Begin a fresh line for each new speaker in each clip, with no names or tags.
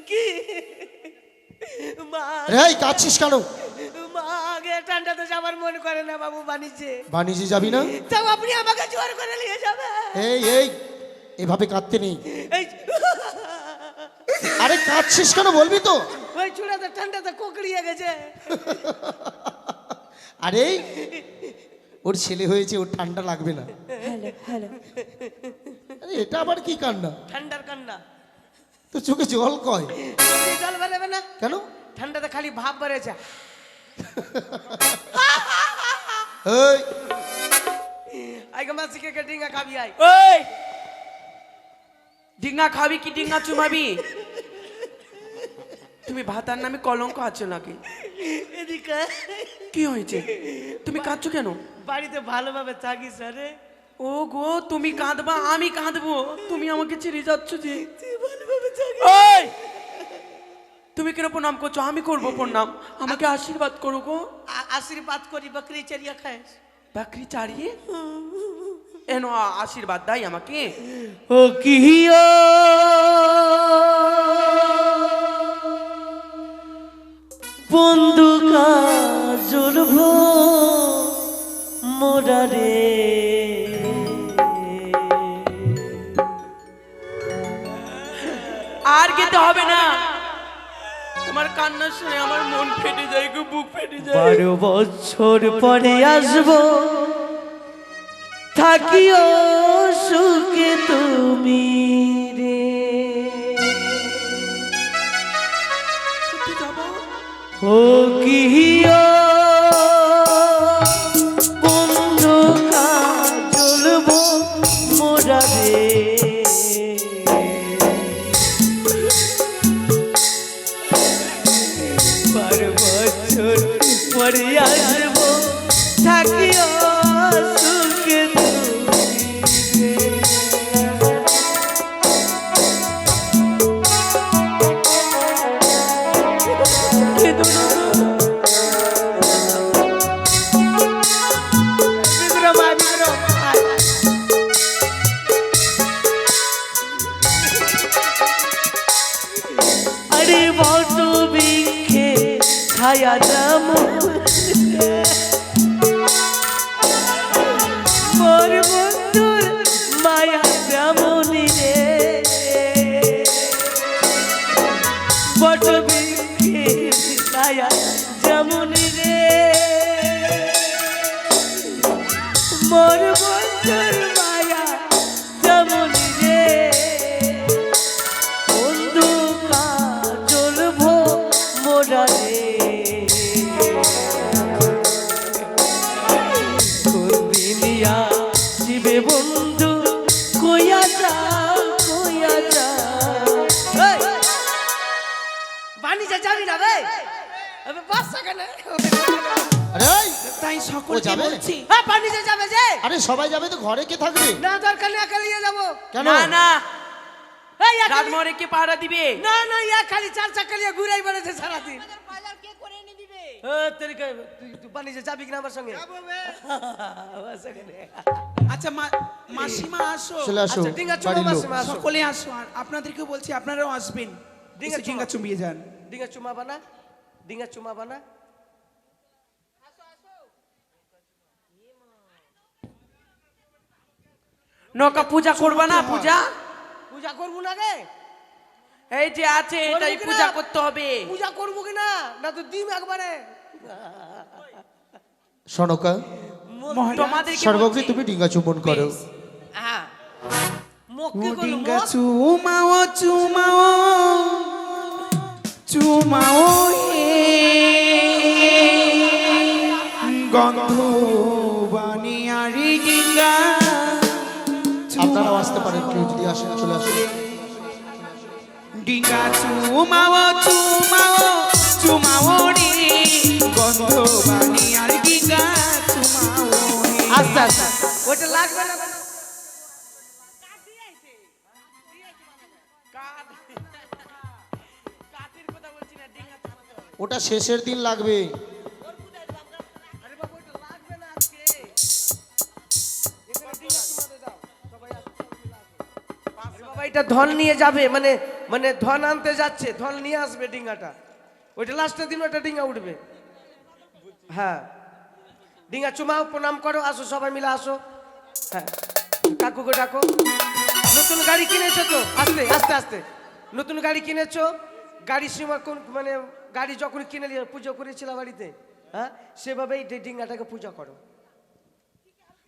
কি মা
রে কাচ্ছিস কেন?
মা আগে ঠান্ডাতে যাবার মন করে না বাবু, বাণিজ্যে।
বাণিজ্যে যাবি না?
তাও আপনি আমাকে জোর করে নিয়ে যাবে?
এই এই এভাবে কাঁদতে নেই।
এই
আরে কাঁদছিস কেন বলবি তো?
ওই চূড়াতে ঠান্ডাতে কোকড়িয়ে গেছে।
আরে ওর ছেলে হয়েছে, ওর ঠান্ডা লাগবে না।
Hello hello.
আরে এটা আবার কি কান্না?
ঠান্ডার কান্না।
তো চোখে জল কয়
চোখে জল বেরোবে না
কেন?
ঠান্ডাতে খালি ভাব বেড়েছে।
এই
আইগো মাসিকে কে ডিঙ্গা খাবি আই।
ওই ডিঙ্গা খাবি কি ডিঙ্গা চুমাবি? তুমি ভাতার নামে কলঙ্ক আছো নাকি?
এদিকে
কি হয়েছে? তুমি কাঁদছো কেন?
বাড়িতে ভালোভাবে থাকিস রে।
ও গো, তুমি কাঁদবা আমি কাঁদবো? তুমি আমাকে ছেড়ে যাচ্ছ যে?
তুই ভালোভাবে থাকিস।
ওই তুমি কেন প্রণাম করছো? আমি করবো প্রণাম। আমাকে আশীর্বাদ করো গো।
আশীর্বাদ করি, বকরি চড়িয়া খাস।
বাকরি চাড়িয়ে এন আশীর্বাদ দাই আমাকে।
ও কিও বন্ধু কাজল ভো মোরারে,
আর যেতে হবে না। তোমার কান্না শুনে আমার মন ফেটে যায় গো, বুক ফেটে যায়।
12 বছর পরে আসবো, থাকিও সুখে তুমি রে।
সত্যি যাবো?
ও কিও বন্ধু কাজল ভো মোরারে, 12 বছর পরে আসবো, থাকিও সুখে তুমি রে। কেঁদো না গো। বিক্রম আয়, বিক্রম আয়। আরে বট বৃক্ষে ছায়া যেমন মোর বন্ধুর মায়া যেমনই রে, বট বৃক্ষে ছায়া যেমনই রে, মোর বন্ধুর মায়া যেমনই রে। বন্ধু কাজল ভো মোরারে, কোন দিনিয়া শিবে বন্ধু কইয়া যা, কইয়া যা। বাণিজ্য যাবি না রে? আবে বাসা কেন?
আরে এই,
তাই
ও
সকলকে
যাবে?
বলছি।
হ্যাঁ বাণিজ্য যাবে যে?
আরে সবাই যাবে তো ঘরে কে থাকবে?
না দরকার নেই, একা নিয়ে যাবো।
কেন?
না না,
এই একা
রাত
নিয়ে-
মরে কে পাহারা দিবে?
না না, ইয়া খালি চার চাকা নিয়ে ঘুরাই বেড়াচ্ছে সারাদিন। তুই বাণিজ্য যাবি কিনা আমার সঙ্গে? বাসা কেন?
আচ্ছা মাসিমা আসো।
চলে আসো
আচ্ছা, ডিঙ্গা চুমো
বাড়ির লোক।
মাসিমা আসো।
সকলে আসো, আর আপনাদেরকেও বলছি আপনারাও আসবেন।
ডিঙ্গা
ডিঙ্গা
চুমা।
চুমিয়ে যান।
ডিঙ্গা চুমা বানা, ডিঙ্গা চুমা বানা।
নৌকা পূজা করবা না? পূজা
পূজা করবো না রে?
এই যে আছে এটাই
করবো কিনা?
পূজা করতে হবে।
পূজা করবো কিনা? না তো দিম একবারে।
সনকা
তোমাদেরকে
সর্বগ্রী
বলছি।
তুমি ডিঙ্গা চুম্বন করো।
হ্যাঁ মুখ
ও
কি করলো?
ডিঙ্গা চুমাও চুমাও চুমাও হে, গন্ধ বানিয়ারি ডিঙ্গা।
আপনারাও আসতে পারেন, কেউ যদি আসেন চলে আসুন।
ডিঙ্গা চুমাও চুমাও চুমাও রে, গন্ধ বানিয়ারি ডিঙ্গা চুমাও হে।
আস্তে আস্তে, ওটা লাগবে না।
ওটা শেষের দিন লাগবে।
বাবা এটা ধন নিয়ে যাবে, মানে মানে ধন আনতে যাচ্ছে, ধন নিয়ে আসবে ডিঙ্গাটা, ওইটা লাস্টের দিন ওটা ডিঙ্গা উঠবে। হ্যাঁ, ডিঙ্গা চুমাও, প্রণাম করো, আসো সবাই মিলে আসো। হ্যাঁ, কাকুকে ডাকো। নতুন গাড়ি কিনেছো তো? আস্তে আস্তে আস্তে। নতুন গাড়ি কিনেছো, গাড়ির সময় কোন মানে গাড়ি যখন কিনে নিয়ে পুজো করেছিল বাড়িতে, হ্যাঁ, সেভাবেই ডিঙ্গাটাকে পূজা করো।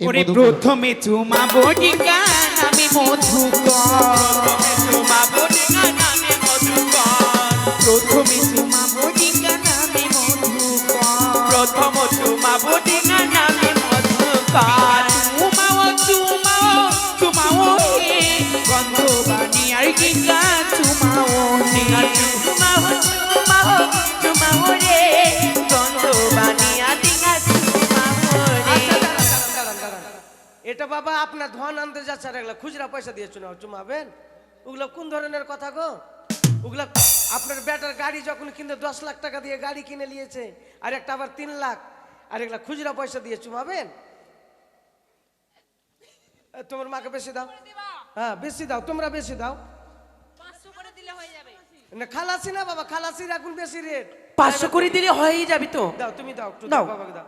এই
ওরে
মধুকর।
প্রথমে চুমাবো ডিঙ্গা নামে মধুকর,
চুমাবো ডিঙ্গা নামে মধুকর,
প্রথমে চুমাবো ডিঙ্গা নামে মধুকর,
প্রথম চুমাবো ডিঙ্গা নামে মধুকর।
চুমাও চুমাও চুমাও হে, গন্ধবানি আর ডিঙ্গা চুমাও
ডিঙ্গা
হে।
চুমাবো চুমাবো চুমাবো রে, গন্ধবানিয়া ডিঙ্গা চুমাবো রে।
এটা বাবা আপনার ধন আনতে যাচ্ছে, আর এগুলা খুচরা পয়সা দিয়ে চুমাবেন? ওগুলো কোন ধরনের কথা গো? ওগুলা আপনার বেটার গাড়ি যখন কিনতে 10 লাখ টাকা দিয়ে গাড়ি কিনে নিয়েছে, আর একটা আবার 3 লাখ, আর এগুলা খুচরা পয়সা দিয়ে চুমাবেন? তোমার মাকে বেশি দাও। হ্যাঁ বেশি দাও, তোমরা বেশি দাও।
500 করে দিলে হয়ে যাবে।
না খালাসি না বাবা, খালাসির এখন বেশি রেট।
500 করে দিলে হয়েই যাবে তো।
দাও, তুমি দাও, একটু
দাও।
দাও বাবাকে দাও।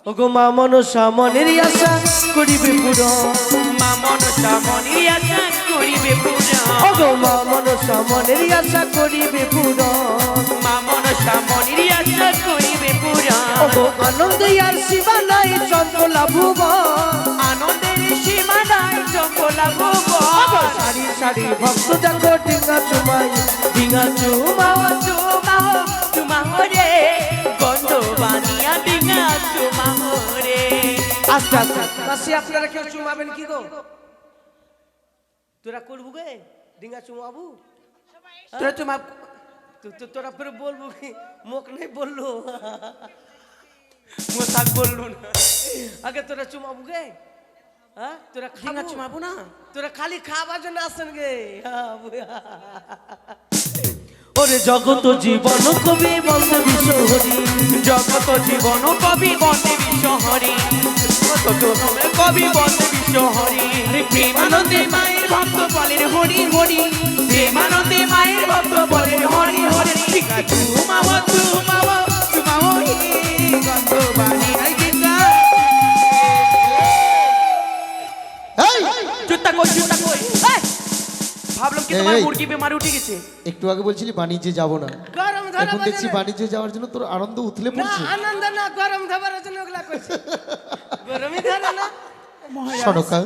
ওগো মা মনসা মনের আশা করিবে পূরণ,
মা মনসা মনের আশা করিবে পূরণ,
ওগো মা মনসা মনের আশা করিবে পূরণ,
মা মনসা মনের আশা করিবে পূরণ।
ওগো আনন্দে আর শিবা নাই চঞ্চলা ভুবন,
আনন্দের সীমা নাই চপলা
ওগো
ভুবন।
সারি সারি ভক্ত দেখো ডিঙ্গা চুমাই, ডিঙ্গা চুমাও।
চুমাও চুমাও রে, গন্ধবানিয়া ডিঙ্গা চুমাও রে।
আস্তে আস্তে মাসি, আপনারা কেউ চুমাবেন কি গো? তোরা করবু গে ডিঙ্গা চুমাবু?
তোরা চুমা
তোরা ফের বলবো কি? মুখ নেই বললো।
মোসাক বললু না।
আগে তোরা চুমাবু গে? হ্যাঁ, তোরা
ডিঙ্গা
খাবু?
চুমাবো না?
তোরা খালি খাবার জন্য আসেন গে? ওরে জগত জীবন কবি বন্ধ বিশ্বহরি,
জগত জীবন কবি বন্দে বিশ্বহরি, কবি বন্দে বিশ্বহরি।
প্রেমানন্দে মায়ের ভক্ত বলেন হরি হরি,
প্রেমানন্দে মায়ের ভক্ত বলেন হরি হরি।
ডিঙ্গা চুমাও চুমাও চুমাও হে, গন্ধবানি আর ডিঙ্গা।
এই,
জুতা কই জুতা কই? এই! ভাবলাম কি তোমার
এই।
মুরগি বেমারি উঠে গেছে।
একটু আগে বলছিলি বাণিজ্যে যাব না,
গরম ধরা
এখন দেখছি
বাজে।
বাণিজ্যে যাওয়ার জন্য তোর আনন্দ উথলে
না
পড়ছে।
আনন্দ না, গরম ধরার জন্য ওগুলা করছে। গরমই ধরে না।
মহারাজ,
সনকা,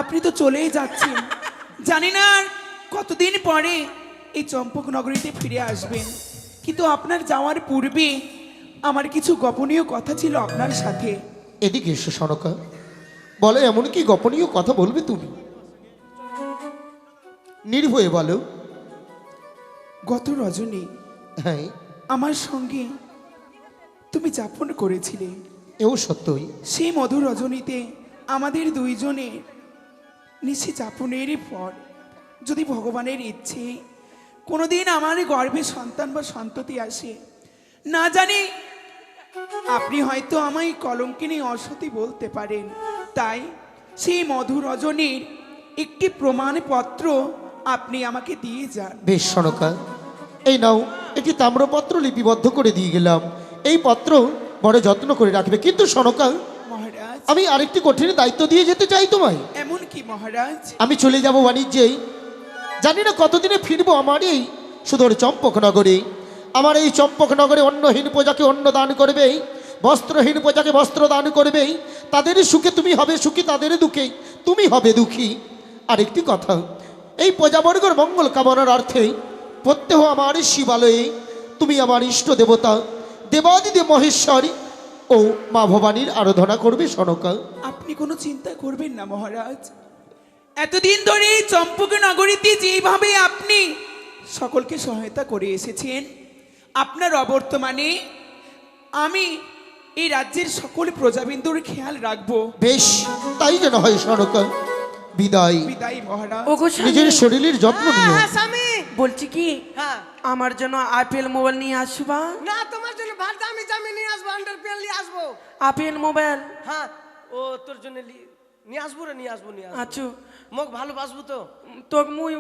আপনি তো চলেই যাচ্ছেন, জানি না আর কতদিন পরে এই চম্পক নগরীতে ফিরে আসবেন, কিন্তু আপনার যাওয়ার পূর্বে আমার কিছু গোপনীয় কথা ছিল আপনার সাথে।
এদিকে এসো সনকা, বলো এমন কি গোপনীয় কথা বলবে তুমি? নির্ভয়ে বলো।
গত রজনী
হ্যাঁ,
আমার সঙ্গে তুমি যাপন করেছিলে,
এও সত্যই।
সেই মধুর রজনীতে আমাদের দুইজনের নিশি যাপনের পর যদি ভগবানের ইচ্ছে কোনোদিন আমার গর্ভে সন্তান বা সন্ততি আসে, না জানি আপনি হয়তো আমায় কলঙ্কিনী অসতী বলতে পারেন, তাই সেই মধুর রজনীর একটি প্রমাণপত্র আপনি আমাকে দিয়ে যান।
বেশ সনকা, এই নাও, একটি তাম্রপত্র লিপিবদ্ধ করে দিয়ে গেলাম, এই পত্র বড় যত্ন করে রাখবে। কিন্তু সনকা,
মহারাজ,
আমি আরেকটি কঠিন দায়িত্ব দিয়ে যেতে চাই তোমায়।
এমন কি মহারাজ?
আমি চলে যাব বাণিজ্যেই, জানি না কতদিনে ফিরবো আমার এই সুদূর চম্পকনগরে। আমার এই চম্পকনগরে অন্নহীন প্রজাকে অন্ন দান করবে, বস্ত্রহীন প্রজাকে বস্ত্র দান করবে। তাদের সুখে তুমি হবে সুখী, তাদের দুঃখে তুমি হবে দুঃখী। আরেকটি কথা, এই প্রজাবর্গর মঙ্গল কামনার অর্থে প্রত্যহ আমার শিবালয়ে তুমি আমার ইষ্ট দেবতা দেবাদিদেব মহেশ্বরী ও মা ভবানীর আরাধনা করবে সনকা।
আপনি কোনো চিন্তা করবেন না মহারাজ, এতদিন ধরে এই চম্পক নগরীতে যেভাবে আপনি সকলকে সহায়তা করে এসেছেন, আপনার অবর্তমানে আমি এই রাজ্যের সকল প্রজাবিন্দুর খেয়াল রাখবো।
বেশ, তাই যেন হয় সনকা। বিদায়।
বিদায় মহারাজ।
ওগো স্বামী,
নিজের শরীরের যত্ন নিও।
হ্যাঁ স্বামী।
বলছি কি
হ্যাঁ,
আমার জন্য আপেল মোবাইল নিয়ে আসবা।
না তোমার জন্য ভাত দামি জামি নিয়ে আসবো, আন্ডার পেন নিয়ে আসবো।
আপেল মোবাইল
হ্যাঁ, ও তোর জন্য নিয়ে আসবো রে, নিয়ে আসবো।
আচ্ছা
মোক ভালোবাসবো তো?
তোক মুই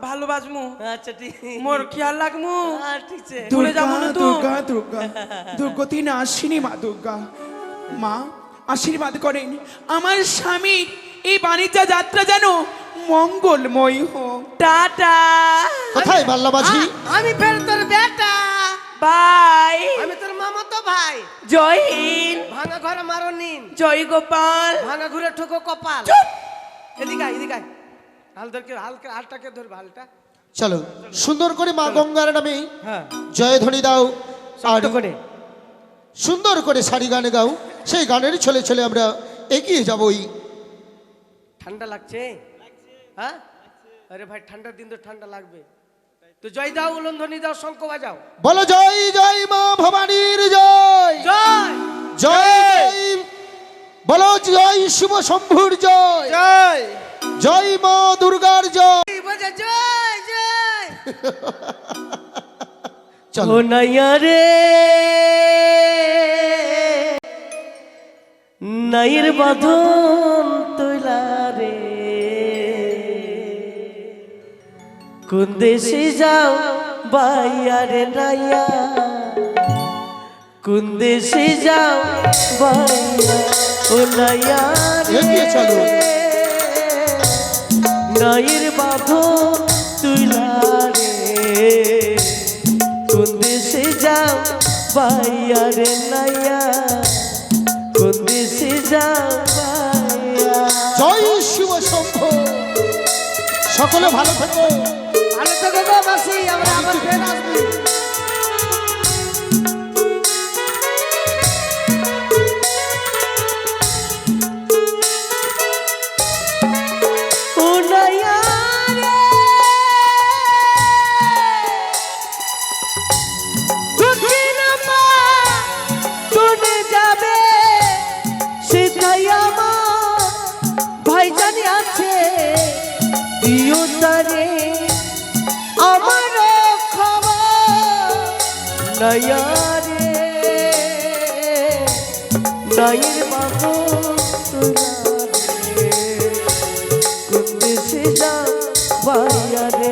ভালোবাসমু,
আচ্ছা ঠিক।
মোর খেয়াল রাখমু,
হ্যাঁ, ঠিক আছে।
ভুলে যাবো না তো।
দুর্গা দুর্গা দুর্গতি না আসিনি মা দুর্গা। মা আশীর্বাদ করেন আমার স্বামীর এই বাণিজ্য যাত্রা যেন মঙ্গলময় হোক।
টাটা
কোথায় বাল্লা মাঝি?
আমি ফের তোর বেটা,
বাই,
আমি তোর মামাতো ভাই।
জয় হিন্দ,
ভাঙা ঘরে মারো নিন,
জয় গোপাল।
ভাঙা ঘুরে ঠোকো কপাল। এদিকে আয়, এদিকে আয়। হাল ধর, হালকা হালটাকে ধরবে, হালটা।
চলো সুন্দর করে মা গঙ্গার নামে
হ্যাঁ,
জয়ধ্বনি দাও আর
শক্ত করে।
সুন্দর করে সারি গানে গাও। সেই গানের ছলে ছলে আমরা এগিয়ে যাবই।
ঠান্ডা লাগছে? হ্যাঁ, আরে ভাই ঠান্ডার দিন তো ঠান্ডা লাগবে। তো জয় দাও, উলন্ধনি দাও, শঙ্খ বাজাও।
বলো জয় জয় মা ভবানীর জয়
জয়
জয়। বলো জয় শিব শম্ভুর জয়
জয়
জয় মা দুর্গার জয়।
বাজা জয় জয়।
চলো
ও নাইয়া রে নাইর বাঁধন তৈলা রে, কোন দেশে যাও বাইয়া রে নাইয়া, কোন দেশে যাও বাইয়া। ও নাইয়া
এগিয়ে
রে
চলো।
নাইর বাঁধন তৈলা রে, কোন দেশে যাও বাইয়া রে নাইয়া, কোন দেশে যাও বাইয়া।
জয় শিব শম্ভু। সকলে ভালো থেকো।
ভালো থেকো গো মাসি, আমরা আবার ফের আসবি। ও নাইয়া রে, দক্ষিণ মা কোনে যাবে সেটাই আমার ভাইজানি আছে, দিও তারে আমার খবর। নাইয়া রে নাইয়ের বাবু তুলা রে, কোন দেশে যাও বাইয়া রে